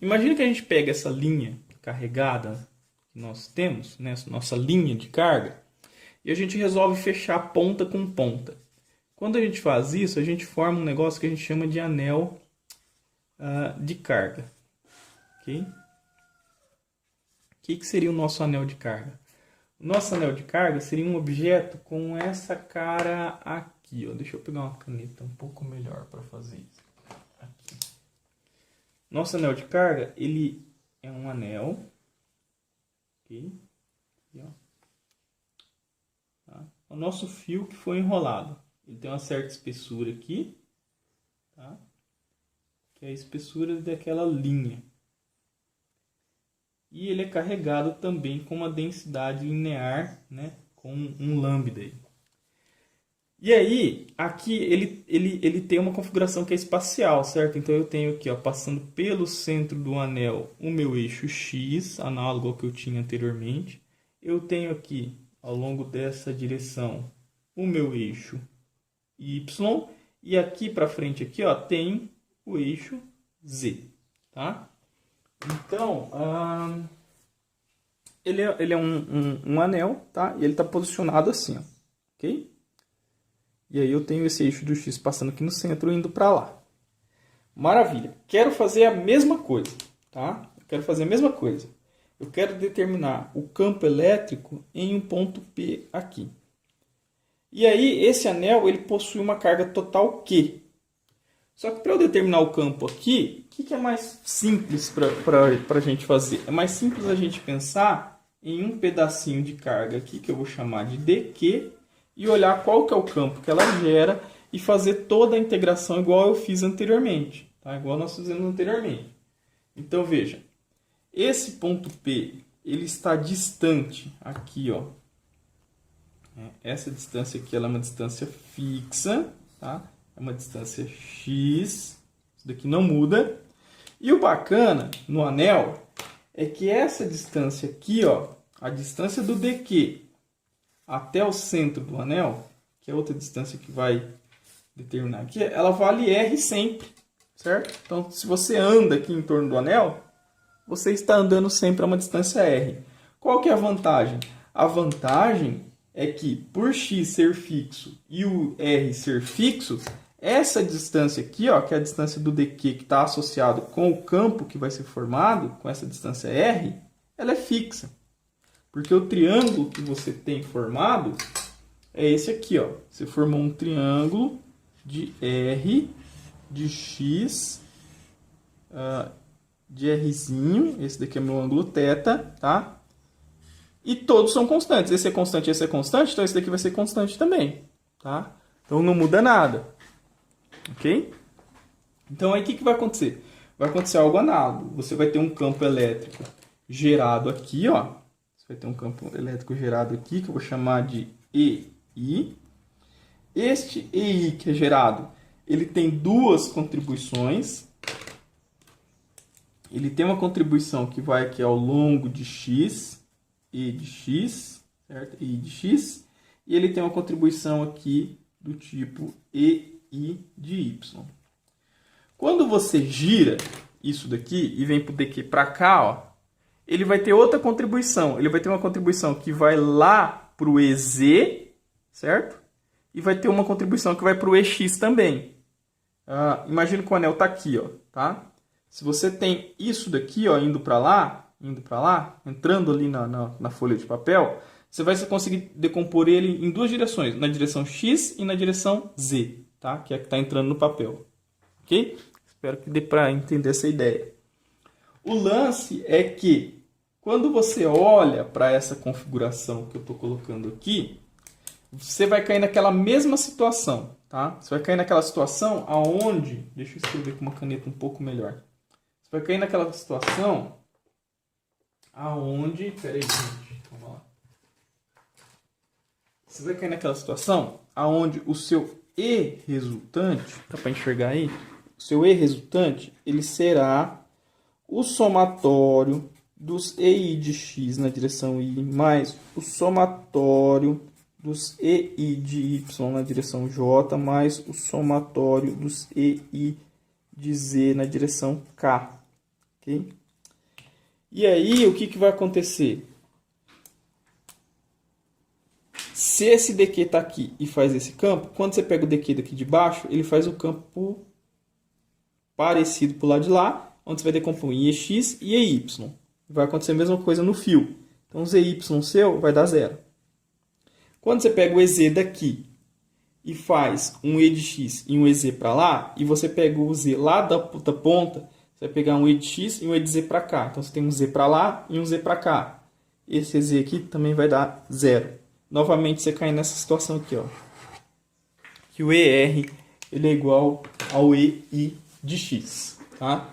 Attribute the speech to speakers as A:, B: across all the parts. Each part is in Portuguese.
A: Imagina que a gente pega essa linha carregada que nós temos, né, nossa linha de carga, e a gente resolve fechar ponta com ponta. Quando a gente faz isso, a gente forma um negócio que a gente chama de anel de carga. Okay? O que seria o nosso anel de carga? O nosso anel de carga seria um objeto com essa cara aqui. Ó. Deixa eu pegar uma caneta um pouco melhor para fazer isso. Aqui. Nosso anel de carga, ele é um anel. Okay? Aqui, ó. Tá? O nosso fio que foi enrolado. Ele tem uma certa espessura aqui. Tá? Que é a espessura daquela linha. E ele é carregado também com uma densidade linear, né, com um lambda. E aí, aqui ele tem uma configuração que é espacial, certo? Então eu tenho aqui, ó, passando pelo centro do anel, o meu eixo X, análogo ao que eu tinha anteriormente. Eu tenho aqui, ao longo dessa direção, o meu eixo Y. E aqui para frente, aqui, ó, tem o eixo Z, tá? Então, ele é um anel, tá? E ele está posicionado assim, ó, ok? E aí eu tenho esse eixo do X passando aqui no centro e indo para lá. Maravilha. Quero fazer a mesma coisa, tá? Eu quero fazer a mesma coisa. Eu quero determinar o campo elétrico em um ponto P aqui. E aí esse anel ele possui uma carga total Q. Só que para eu determinar o campo aqui, o que é mais simples para a gente fazer? É mais simples a gente pensar em um pedacinho de carga aqui, que eu vou chamar de dQ, e olhar qual que é o campo que ela gera e fazer toda a integração igual eu fiz anteriormente. Tá? Igual nós fizemos anteriormente. Então veja, esse ponto P ele está distante aqui. Ó. Essa distância aqui ela é uma distância fixa, tá? É uma distância x, isso daqui não muda. E o bacana no anel é que essa distância aqui, ó, a distância do dQ até o centro do anel, que é outra distância que vai determinar aqui, ela vale R sempre, certo? Então, se você anda aqui em torno do anel, você está andando sempre a uma distância R. Qual que é a vantagem? A vantagem é que, por x ser fixo e o R ser fixo, essa distância aqui, ó, que é a distância do dQ que está associado com o campo que vai ser formado, com essa distância R, ela é fixa. Porque o triângulo que você tem formado é esse aqui. Ó. Você formou um triângulo de R, de X, de Rzinho. Esse daqui é meu ângulo θ, tá? E todos são constantes. Esse é constante, esse é constante, então esse daqui vai ser constante também. Tá? Então não muda nada. Ok? Então aí o que vai acontecer? Vai acontecer algo análogo. Você vai ter um campo elétrico gerado aqui, ó. Você vai ter um campo elétrico gerado aqui, que eu vou chamar de EI. Este EI que é gerado, ele tem duas contribuições. Ele tem uma contribuição que vai aqui ao longo de X, E de X, certo? E de X. E ele tem uma contribuição aqui do tipo EI de Y. Quando você gira isso daqui e vem para o dQ para cá, ó, ele vai ter outra contribuição. Ele vai ter uma contribuição que vai lá para o EZ, certo? E vai ter uma contribuição que vai para o EX também. Imagina que o anel está aqui, ó, tá? Se você tem isso daqui, ó, indo para lá, entrando ali na folha de papel, você vai conseguir decompor ele em duas direções, na direção X e na direção Z, tá? Que é a que está entrando no papel. Ok? Espero que dê para entender essa ideia. O lance é que, quando você olha para essa configuração que eu estou colocando aqui, você vai cair naquela mesma situação, tá? Você vai cair naquela situação aonde... Deixa eu escrever com uma caneta um pouco melhor. Você vai cair naquela situação aonde... Peraí, gente. Vamos lá. Você vai cair naquela situação aonde o seu E resultante... Dá para enxergar aí? O seu E resultante, ele será o somatório dos EI de X na direção Y mais o somatório dos EI de Y na direção J mais o somatório dos EI de Z na direção K. ok? E aí, o que vai acontecer? Se esse dq está aqui e faz esse campo, quando você pega o dq daqui de baixo, ele faz o campo parecido para o lado de lá, onde você vai decompor em EX e EY. Vai acontecer a mesma coisa no fio. Então, o ZY seu vai dar 0. Quando você pega o EZ daqui e faz um E de X e um EZ para lá, e você pega o Z lá da ponta, você vai pegar um E de X e um E de Z para cá. Então, você tem um Z para lá e um Z para cá. Esse EZ aqui também vai dar 0. Novamente, você cai nessa situação aqui, ó, que o ER ele é igual ao EI de X. Tá?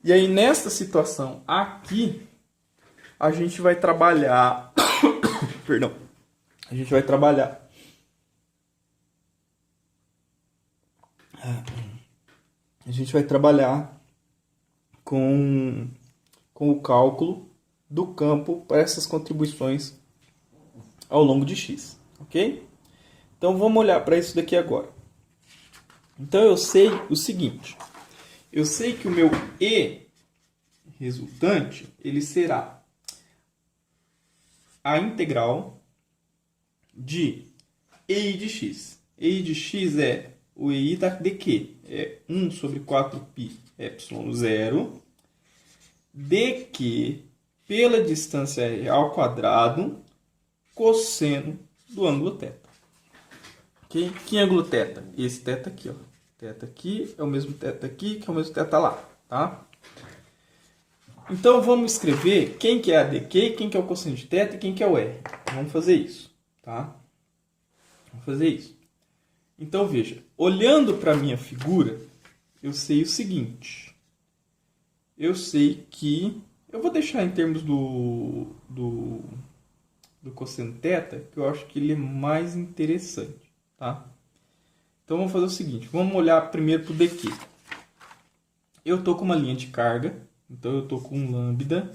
A: E aí, nessa situação aqui, a gente vai trabalhar... Perdão. A gente vai trabalhar... A gente vai trabalhar com o cálculo do campo para essas contribuições ao longo de X. Ok? Então, vamos olhar para isso daqui agora. Então, eu sei o seguinte. Eu sei que o meu E resultante, ele será a integral de EI de X. EI de X é o EI da dq. É 1 sobre 4π epsilon 0 dq pela distância r ao quadrado cosseno do ângulo θ. Okay? Que ângulo θ? Esse θ aqui. Ó. Θ aqui é o mesmo θ aqui, que é o mesmo θ lá. Tá? Então, vamos escrever quem que é a dq, quem que é o cosseno de θ e quem que é o r. Vamos fazer isso. Tá? Vamos fazer isso. Então, veja. Olhando para a minha figura, eu sei o seguinte. Eu sei que... Eu vou deixar em termos do cosseno θ, que eu acho que ele é mais interessante. Tá? Então, vamos fazer o seguinte. Vamos olhar primeiro para o dq. Eu estou com uma linha de carga. Então, eu estou com um lambda.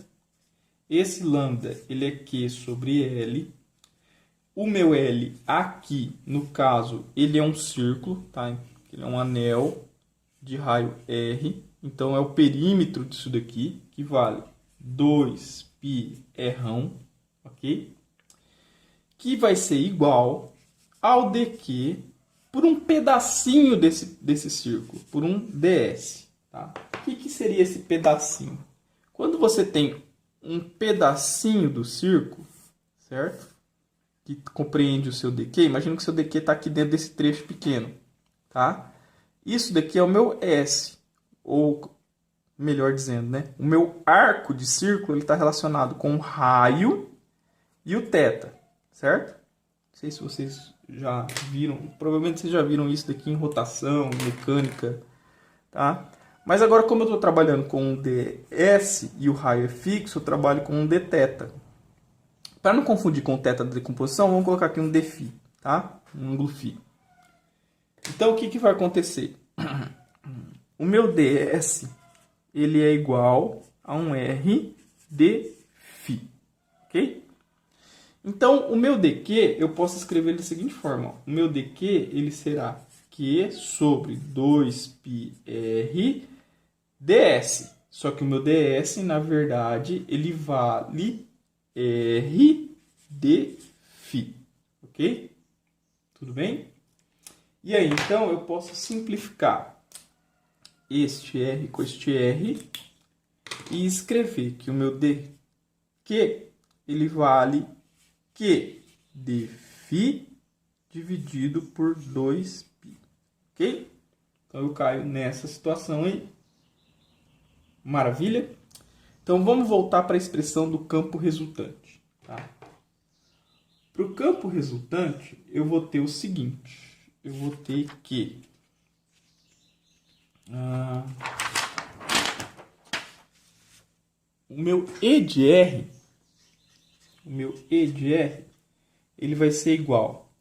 A: Esse lambda ele é Q sobre L. O meu L aqui, no caso, ele é um círculo. Tá? Ele é um anel de raio R. Então, é o perímetro disso daqui, que vale 2πr, ok? Que vai ser igual ao dq por um pedacinho desse círculo, por um ds. Tá? O que seria esse pedacinho? Quando você tem um pedacinho do círculo, certo? Que compreende o seu dq, imagina que o seu dq está aqui dentro desse trecho pequeno. Tá? Isso daqui é o meu S, ou melhor dizendo, né? O meu arco de círculo está relacionado com o raio e o θ, certo? Não sei se vocês já viram, provavelmente vocês já viram isso daqui em rotação, em mecânica, tá? Mas agora, como eu estou trabalhando com um ds e o raio é fixo, eu trabalho com um dθ. Para não confundir com o θ da decomposição, vamos colocar aqui um dφ, tá? Um ângulo φ. Então, o que vai acontecer? O meu ds ele é igual a um r dφ, ok? Então, o meu dq, eu posso escrever da seguinte forma. Ó. O meu dq ele será Q sobre 2πr ds. Só que o meu ds, na verdade, ele vale r dφ, ok? Tudo bem? E aí, então, eu posso simplificar este R com este R e escrever que o meu dq ele vale Q dφ dividido por 2π. Ok? Então, eu caio nessa situação aí. Maravilha? Então, vamos voltar para a expressão do campo resultante. Tá? Para o campo resultante, eu vou ter o seguinte. Eu vou ter que... o meu E de R, ele vai ser igual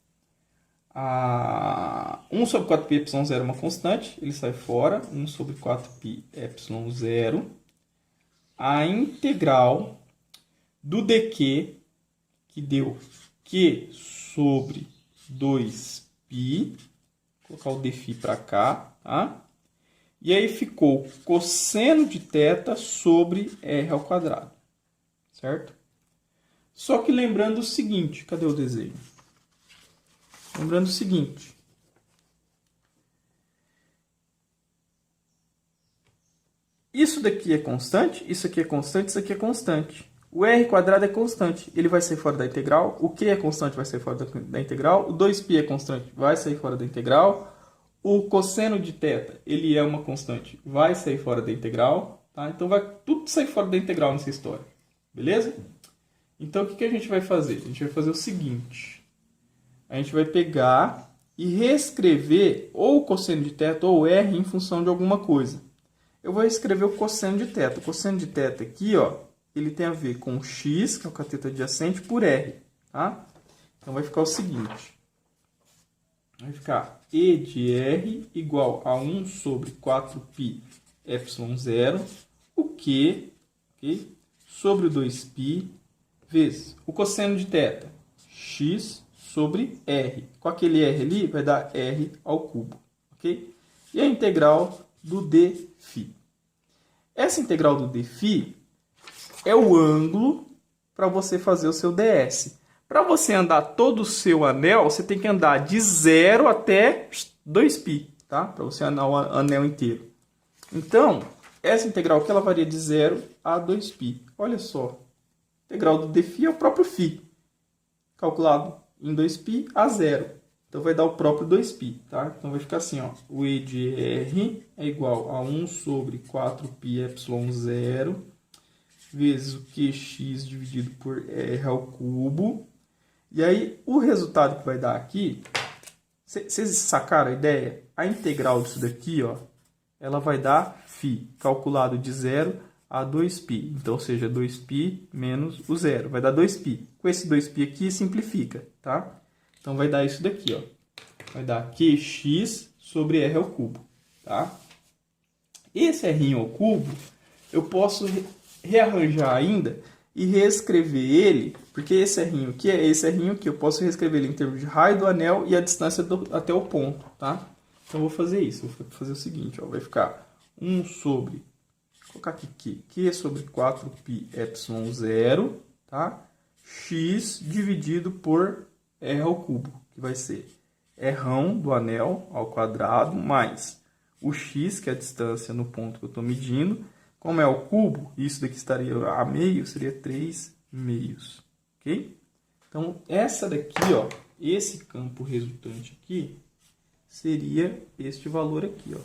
A: a 1 sobre 4π epsilon 0 é uma constante, ele sai fora, 1 sobre 4π epsilon 0, a integral do dq, que deu Q sobre 2π, vou colocar o dφ para cá, tá? E aí ficou cosseno de θ sobre r ao quadrado. Certo? Só que lembrando o seguinte, cadê o desenho? Lembrando o seguinte. Isso daqui é constante, isso aqui é constante, isso aqui é constante. O r quadrado é constante, ele vai sair fora da integral. O q é constante, vai sair fora da integral. O 2π é constante, vai sair fora da integral. O cosseno de θ, ele é uma constante, vai sair fora da integral. Tá? Então vai tudo sair fora da integral nessa história. Beleza? Então o que a gente vai fazer? A gente vai fazer o seguinte. A gente vai pegar e reescrever ou o cosseno de θ ou r em função de alguma coisa. Eu vou escrever o cosseno de θ. O cosseno de θ aqui, ó, ele tem a ver com x, que é o cateto adjacente, por r. Tá? Então vai ficar o seguinte. Vai ficar e de r igual a 1 sobre 4π ε0, o que, okay, sobre o 2π vezes o cosseno de θ, x sobre r. Com aquele r ali, vai dar r ao cubo. Okay? E a integral do dφ. Essa integral do dφ é o ângulo para você fazer o seu ds. Para você andar todo o seu anel, você tem que andar de 0 até 2π, tá? Para você andar o anel inteiro. Então, essa integral aqui ela varia de 0 a 2π. Olha só. A integral do dφ é o próprio φ, calculado em 2π a 0. Então, vai dar o próprio 2π, tá? Então, vai ficar assim, ó. O e de r é igual a 1 sobre 4π ε0 vezes o qx dividido por r ao cubo. E aí, o resultado que vai dar aqui, vocês sacaram a ideia? A integral disso daqui, ó, ela vai dar φ, calculado de 0 a 2π. Então, ou seja, 2π menos o 0. Vai dar 2π. Com esse 2π aqui, simplifica, tá? Então, vai dar isso daqui, ó. Vai dar qx sobre r ao cubo, tá? Esse r ao cubo, eu posso rearranjar ainda e reescrever ele, porque esse r aqui é esse r aqui. Eu posso reescrever ele em termos de raio do anel e a distância até o ponto, tá? Então, eu vou fazer isso. Vou fazer o seguinte, ó. Vai ficar 1 sobre... Vou colocar aqui q sobre 4π ε0, tá? X dividido por r ao cubo, que vai ser r do anel ao quadrado, mais o x, que é a distância no ponto que eu estou medindo. Como é o cubo, isso daqui estaria a meio, seria 3 meios. Ok? Então, essa daqui, ó, esse campo resultante aqui, seria este valor aqui, ó.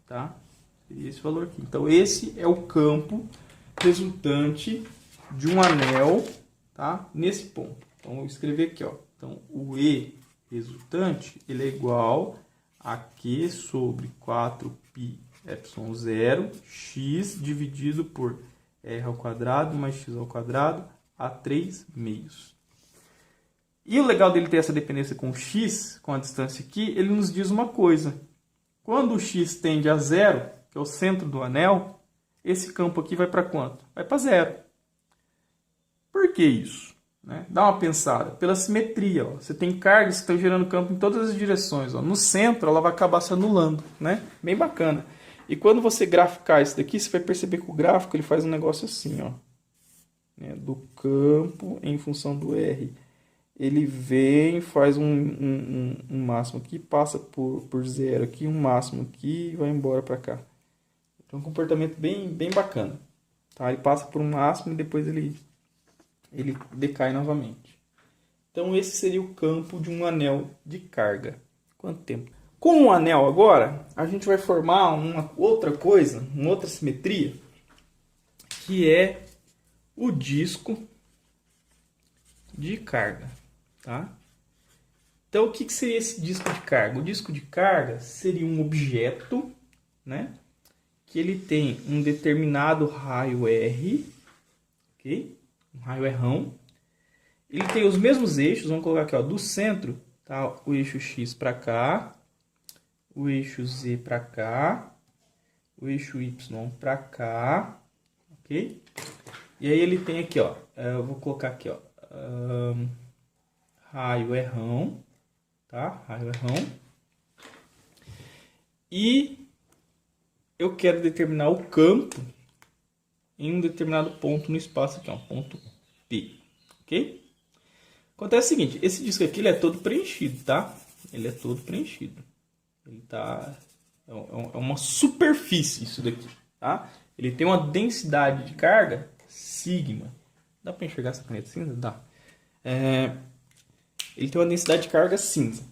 A: Tá? Seria esse valor aqui. Então, esse é o campo resultante de um anel, tá? Nesse ponto. Então, vou escrever aqui, ó. Então, o E resultante, ele é igual a Q sobre 4π ε0, x dividido por r ao quadrado mais x ao quadrado a 3 meios. E o legal dele ter essa dependência com o x, com a distância aqui, ele nos diz uma coisa. Quando o x tende a 0, que é o centro do anel, esse campo aqui vai para quanto? Vai para 0. Por que isso? Né? Dá uma pensada. Pela simetria. Ó. Você tem cargas que estão gerando campo em todas as direções. Ó. No centro, ela vai acabar se anulando. Né? Bem bacana. E quando você graficar isso daqui, você vai perceber que o gráfico ele faz um negócio assim. Ó. Né? Do campo em função do R. Ele vem, faz um máximo aqui, passa por 0 aqui, um máximo aqui e vai embora para cá. Então, um comportamento bem bacana. Tá? Ele passa por um máximo e depois ele decai novamente. Então, esse seria o campo de um anel de carga. Quanto tempo? Com o anel agora, a gente vai formar uma outra coisa, uma outra simetria, que é o disco de carga. Tá? Então, o que seria esse disco de carga? O disco de carga seria um objeto, né, que ele tem um determinado raio R, ok? Um raio Rão. Ele tem os mesmos eixos, vamos colocar aqui, ó, do centro, tá? O eixo X para cá, o eixo Z para cá, o eixo Y para cá, ok? E aí ele tem aqui, ó, eu vou colocar aqui, ó, raio Rão, tá? Raio Rão. E eu quero determinar o campo em um determinado ponto no espaço aqui, ó, ponto P, ok? Acontece o seguinte, esse disco aqui ele é todo preenchido, tá? Ele é todo preenchido. Ele tá... É uma superfície isso daqui, tá? Ele tem uma densidade de carga sigma. Dá para enxergar essa caneta cinza? Dá. Ele tem uma densidade de carga cinza.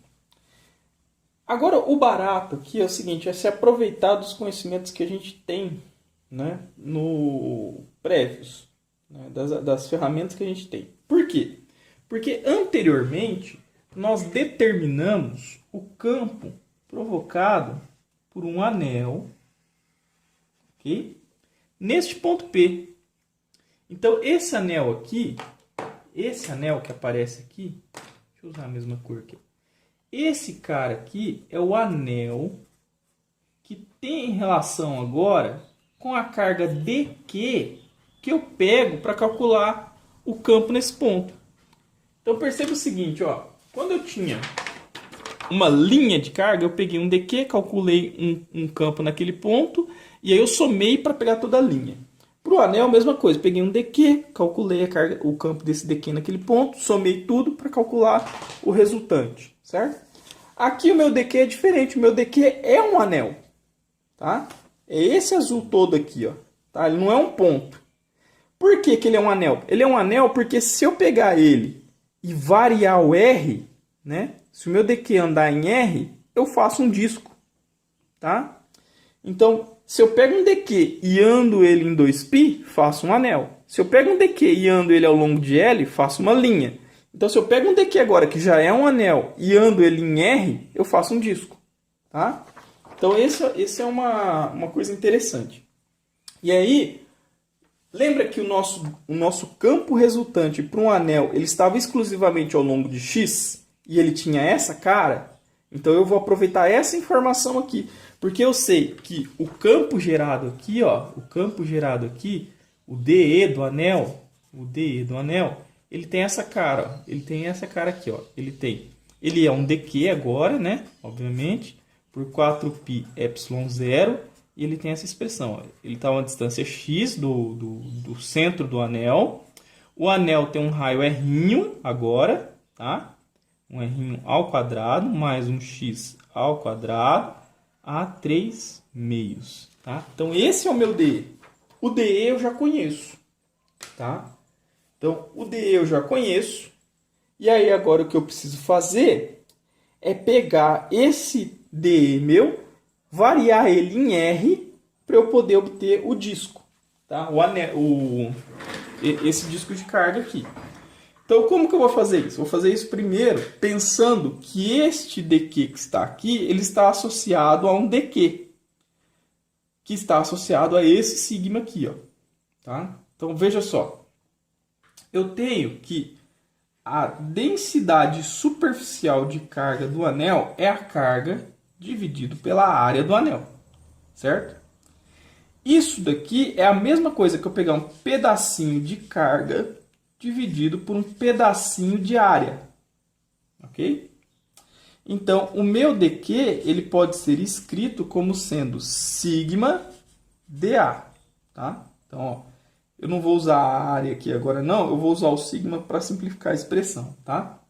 A: Agora, o barato aqui é o seguinte, é se aproveitar dos conhecimentos que a gente tem, né, no prévios, né, das ferramentas que a gente tem. Por quê? Porque anteriormente nós determinamos o campo provocado por um anel, ok? Neste ponto P. Então, esse anel aqui, esse anel que aparece aqui, deixa eu usar a mesma cor aqui. Esse cara aqui é o anel que tem relação agora com a carga dQ que eu pego para calcular o campo nesse ponto. Então perceba o seguinte, ó, quando eu tinha uma linha de carga, eu peguei um dQ, calculei um campo naquele ponto e aí eu somei para pegar toda a linha. Para o anel, a mesma coisa, peguei um dQ, calculei a carga, o campo desse dQ naquele ponto, somei tudo para calcular o resultante, certo? Aqui o meu dQ é diferente, o meu dQ é um anel, tá? É esse azul todo aqui, ó, tá? Ele não é um ponto. Por que que ele é um anel? Ele é um anel porque se eu pegar ele e variar o R, né? Se o meu dQ andar em R, eu faço um disco, tá? Então, se eu pego um dQ e ando ele em 2π, faço um anel. Se eu pego um dQ e ando ele ao longo de L, faço uma linha. Então, se eu pego um dQ agora, que já é um anel, e ando ele em R, eu faço um disco, tá? Então, esse é uma coisa interessante. E aí, lembra que o nosso campo resultante para um anel, ele estava exclusivamente ao longo de X, e ele tinha essa cara? Então, eu vou aproveitar essa informação aqui. Porque eu sei que o campo gerado aqui, ó, o campo gerado aqui, o DE do anel, ele tem essa cara, ó, ele tem essa cara aqui, ó, ele é um dQ agora, né, obviamente, por 4π ε0, e ele tem essa expressão, ó, ele está a uma distância x do centro do anel, o anel tem um raio R agora, tá, um R ao quadrado, mais um x ao quadrado, a 3 meios, tá? Então, esse é o meu DE. O DE eu já conheço, tá? Então, o DE eu já conheço. E aí, agora, o que eu preciso fazer é pegar esse DE meu, variar ele em R, para eu poder obter o disco, tá? Esse disco de carga aqui. Então, como que eu vou fazer isso? Vou fazer isso primeiro pensando que este dQ que está aqui, ele está associado a um dQ, que está associado a esse sigma aqui, ó. Tá? Então, veja só. Eu tenho que a densidade superficial de carga do anel é a carga dividido pela área do anel, certo? Isso daqui é a mesma coisa que eu pegar um pedacinho de carga dividido por um pedacinho de área, ok? Então, o meu dQ ele pode ser escrito como sendo sigma dA, tá? Então, ó, eu não vou usar a área aqui agora não, eu vou usar o sigma para simplificar a expressão, tá?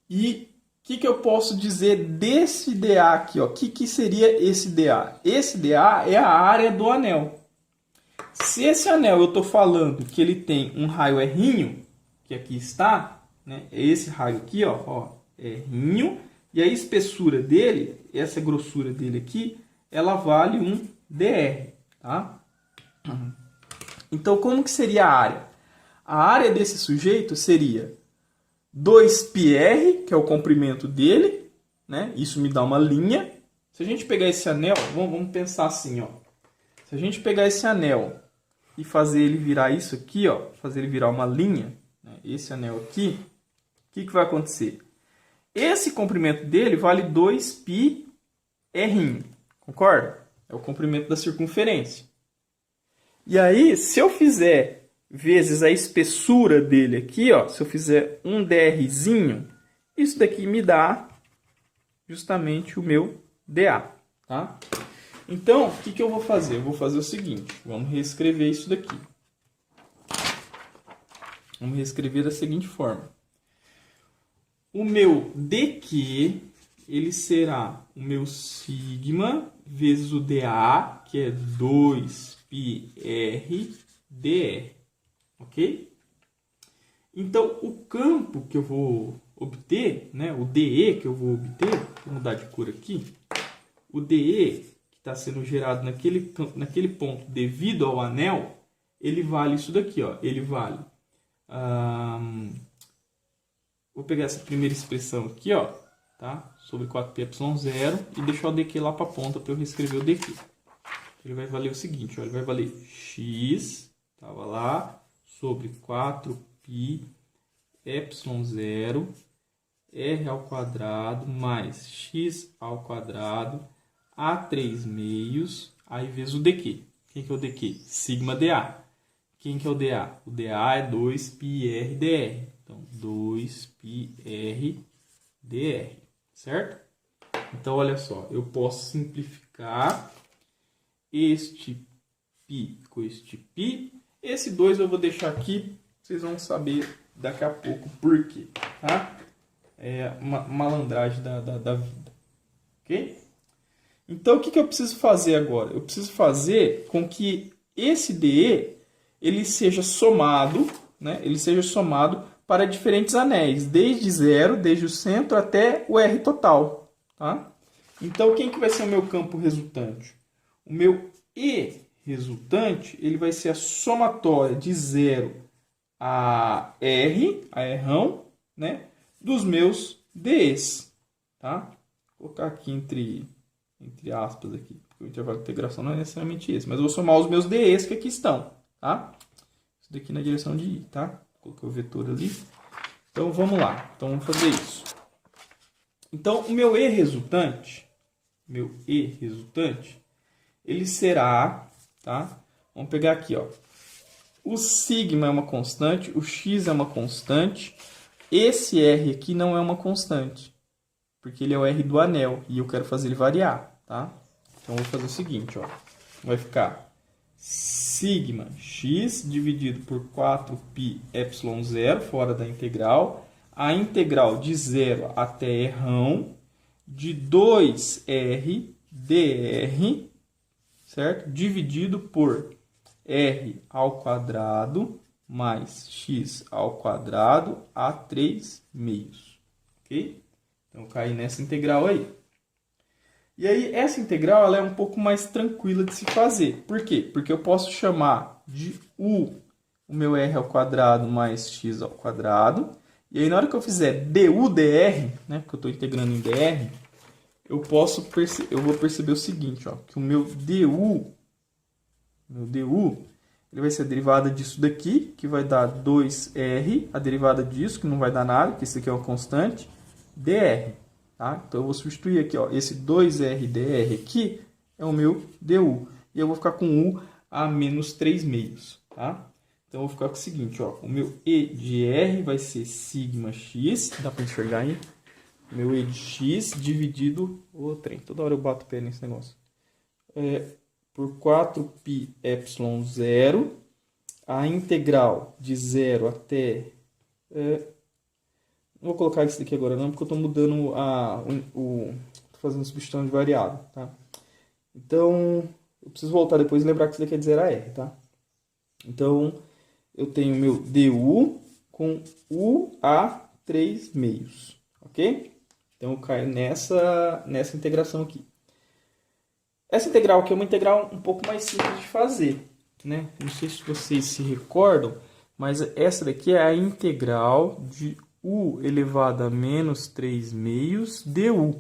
A: E o que eu posso dizer desse dA aqui, ó? O que seria esse dA? Esse dA é a área do anel. Se esse anel eu estou falando que ele tem um raio R, que aqui está, né? É esse raio aqui, ó, R, e a espessura dele, essa grossura dele aqui, ela vale um dr, tá? Então, como que seria a área? A área desse sujeito seria 2πr, que é o comprimento dele, né? Isso me dá uma linha. Se a gente pegar esse anel, vamos pensar assim, ó. Se a gente pegar esse anel e fazer ele virar isso aqui, ó, fazer ele virar uma linha, né, esse anel aqui, o que vai acontecer? Esse comprimento dele vale 2πr, concorda? É o comprimento da circunferência. E aí, se eu fizer vezes a espessura dele aqui, ó, se eu fizer um drzinho, isso daqui me dá justamente o meu dA, tá? Então, o que eu vou fazer? Eu vou fazer o seguinte, vamos reescrever isso daqui. Vamos reescrever da seguinte forma. O meu dq, ele será o meu sigma vezes o dA, que é 2πr ok? Então, o campo que eu vou obter, né, o dE que eu vou obter, vou mudar de cor aqui, o dE que está sendo gerado naquele ponto devido ao anel, ele vale isso daqui, ó, ele vale... vou pegar essa primeira expressão aqui, ó, tá? Sobre 4πε0 e deixar o dq lá para a ponta para eu reescrever o dq. Ele vai valer o seguinte, ó, ele vai valer x, estava lá, sobre 4πε0 r ao quadrado mais x ao quadrado a 3 meios, aí vezes o dq. Quem que é o dq? Sigma dA. Quem que é o dA? O dA é 2πr/dr. Então, 2πr/dr, certo? Então, olha só, eu posso simplificar este π com este π. Esse 2 eu vou deixar aqui, vocês vão saber daqui a pouco por quê, tá? É uma malandragem da vida, ok? Então, o que eu preciso fazer agora? Eu preciso fazer com que esse dE ele seja somado, né? Ele seja somado para diferentes anéis, desde zero, desde o centro até o R total, tá? Então, quem que vai ser o meu campo resultante? O meu E resultante, ele vai ser a somatória de 0 a R, a Rão, né? Dos meus DEs, tá? Vou colocar aqui entre aspas aqui, porque o intervalo de integração não é necessariamente esse, mas eu vou somar os meus DEs que aqui estão, tá? Isso daqui na direção de I, tá? Coloquei o vetor ali. Então, vamos lá. Então, vamos fazer isso. Então, o meu E resultante, ele será, tá? Vamos pegar aqui, ó. O sigma é uma constante, o x é uma constante. Esse R aqui não é uma constante, porque ele é o R do anel e eu quero fazer ele variar, tá? Então, eu vou fazer o seguinte, ó. Vai ficar sigma x dividido por 4πε0, fora da integral. A integral de 0 até Rão de 2r dr, certo? Dividido por r ao quadrado mais x ao quadrado a 3 meios, ok? Então, cair nessa integral aí. E aí, essa integral ela é um pouco mais tranquila de se fazer. Por quê? Porque eu posso chamar de o meu r ao quadrado mais x ao quadrado. E aí, na hora que eu fizer du dr, né, porque eu estou integrando em dr, eu vou perceber o seguinte, ó, que o meu du, ele vai ser a derivada disso daqui, que vai dar 2r, a derivada disso, que não vai dar nada, porque isso aqui é uma constante, dr. Tá? Então, eu vou substituir aqui, ó, esse 2r dr aqui é o meu du. E eu vou ficar com u a menos 3 meios. Tá? Então, eu vou ficar com o seguinte, ó, o meu E de R vai ser sigma x, dá para enxergar aí? O meu E de x dividido, trem, toda hora eu bato o pé nesse negócio, por 4πε0, a integral de 0 até... não vou colocar isso daqui agora não, porque eu estou mudando estou fazendo substituição de variável, tá? Então, eu preciso voltar depois e lembrar que isso daqui é de 0 a R, tá? Então, eu tenho meu du com u a 3 meios, ok? Então, eu caio nessa integração aqui. Essa integral aqui é uma integral um pouco mais simples de fazer, né? Não sei se vocês se recordam, mas essa daqui é a integral de u elevado a menos 3 meios du.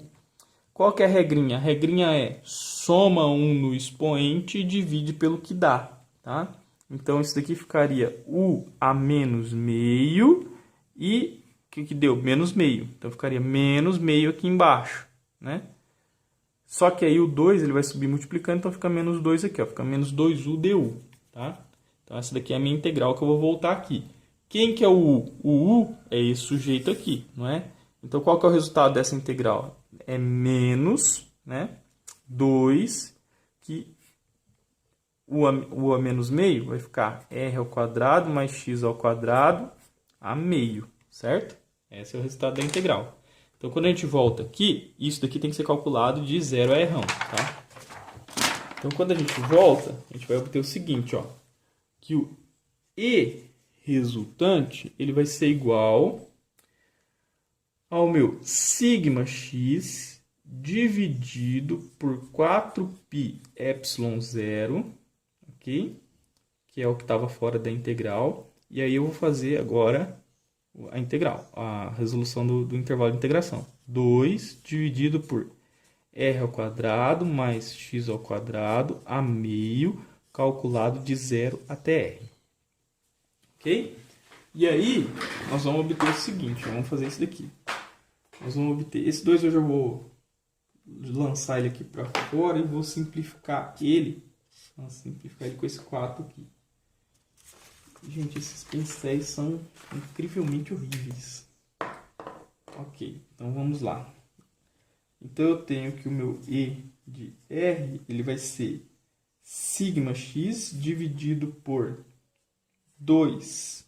A: Qual que é a regrinha? A regrinha é soma 1 no expoente e divide pelo que dá, tá? Então, isso daqui ficaria u a menos meio e o que deu? Menos meio. Então, ficaria menos meio aqui embaixo, né? Só que aí o 2 ele vai subir multiplicando, então fica menos 2 aqui, ó, fica menos 2u du, tá? Então, essa daqui é a minha integral que eu vou voltar aqui. Quem que é o u? O u é esse sujeito aqui, não é? Então, qual que é o resultado dessa integral? É menos, né, 2, que o a menos meio vai ficar r ao quadrado mais x ao quadrado a meio, certo? Esse é o resultado da integral. Então, quando a gente volta aqui, isso daqui tem que ser calculado de 0 a r, tá? Então, quando a gente volta, a gente vai obter o seguinte, ó, que o e resultante ele vai ser igual ao meu sigma x dividido por 4π epsilon 0, ok? Que é o que estava fora da integral. E aí eu vou fazer agora a integral, a resolução do intervalo de integração. 2 dividido por r ao quadrado mais x ao quadrado a meio, calculado de 0 até r. Ok? E aí, nós vamos obter o seguinte, vamos fazer isso daqui. Nós vamos obter, esse 2 eu já vou lançar ele aqui para fora e vou simplificar ele. Vou simplificar ele com esse 4 aqui. Gente, esses pincéis são incrivelmente horríveis. Ok, então vamos lá. Então eu tenho que o meu E de R ele vai ser sigma x dividido por 2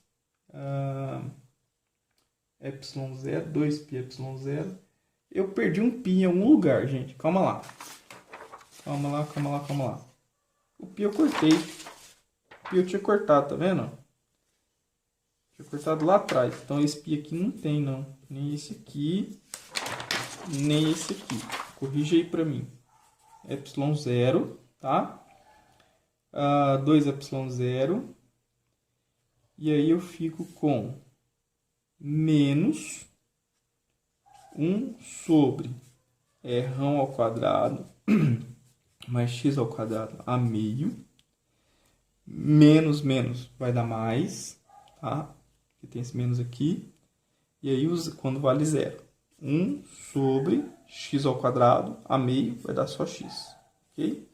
A: epsilon 0, 2π epsilon 0. Eu perdi um π em algum lugar, gente. Calma lá. Calma lá. O π eu cortei. O π eu tinha cortado, tá vendo? Tinha cortado lá atrás. Então esse π aqui não tem, não. Nem esse aqui, nem esse aqui. Corrige aí pra mim. Epsilon 0, tá? 2 epsilon 0. E aí eu fico com menos 1 sobre r ao quadrado mais x ao quadrado a meio. Menos vai dar mais, tá? Porque tem esse menos aqui. E aí quando vale 0. 1 sobre x ao quadrado a meio vai dar só x. Ok?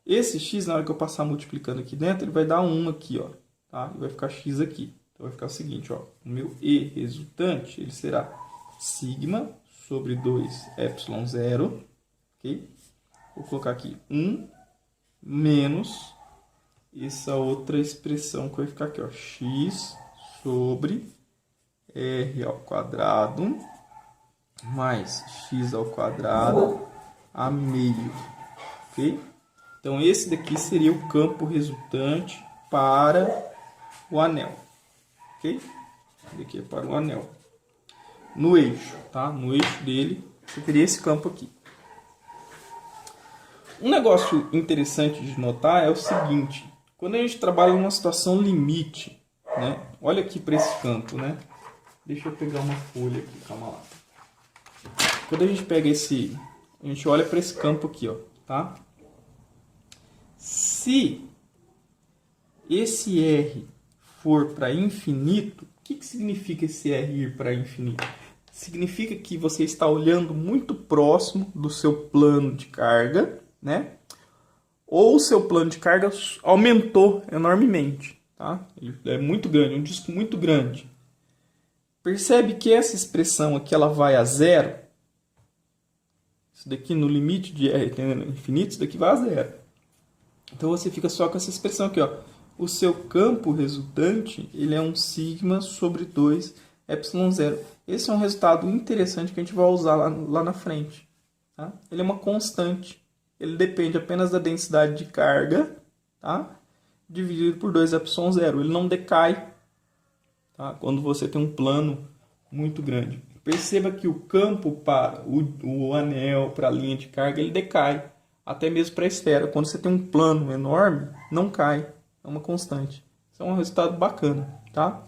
A: Esse x, na hora que eu passar multiplicando aqui dentro, ele vai dar 1 aqui, ó. Tá? E vai ficar x aqui. Então vai ficar o seguinte, ó. O meu E resultante, ele será sigma sobre 2 epsilon 0. Ok? Vou colocar aqui 1 menos essa outra expressão que vai ficar aqui, ó. X sobre r ao quadrado mais x ao quadrado a meio. Ok? Então esse daqui seria o campo resultante para o anel. Ok? Esse daqui é para o anel. No eixo, tá? No eixo dele, você teria esse campo aqui. Um negócio interessante de notar é o seguinte. Quando a gente trabalha numa situação limite, né? Olha aqui para esse campo, né? Deixa eu pegar uma folha aqui, calma lá. Quando a gente pega esse... A gente olha para esse campo aqui, ó, tá? Se esse R for para infinito, o que significa esse R ir para infinito? Significa que você está olhando muito próximo do seu plano de carga, né? Ou o seu plano de carga aumentou enormemente, tá? Ele é muito grande, um disco muito grande. Percebe que essa expressão aqui ela vai a zero? Isso daqui no limite de R tendendo a infinito, isso daqui vai a zero. Então você fica só com essa expressão aqui, ó. O seu campo resultante, ele é um sigma sobre 2 epsilon 0. Esse é um resultado interessante que a gente vai usar lá na frente. Tá? Ele é uma constante. Ele depende apenas da densidade de carga, tá? Dividido por 2 epsilon 0. Ele não decai, tá? Quando você tem um plano muito grande. Perceba que o campo para o anel, para a linha de carga, ele decai. Até mesmo para a esfera. Quando você tem um plano enorme, não cai. É uma constante. Isso é um resultado bacana, tá?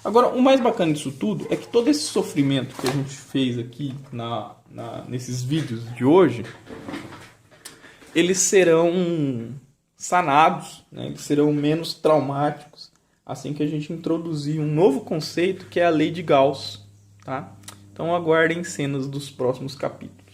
A: Agora, o mais bacana disso tudo é que todo esse sofrimento que a gente fez aqui nesses vídeos de hoje, eles serão sanados, né? Eles serão menos traumáticos assim que a gente introduzir um novo conceito que é a lei de Gauss, tá? Então aguardem cenas dos próximos capítulos.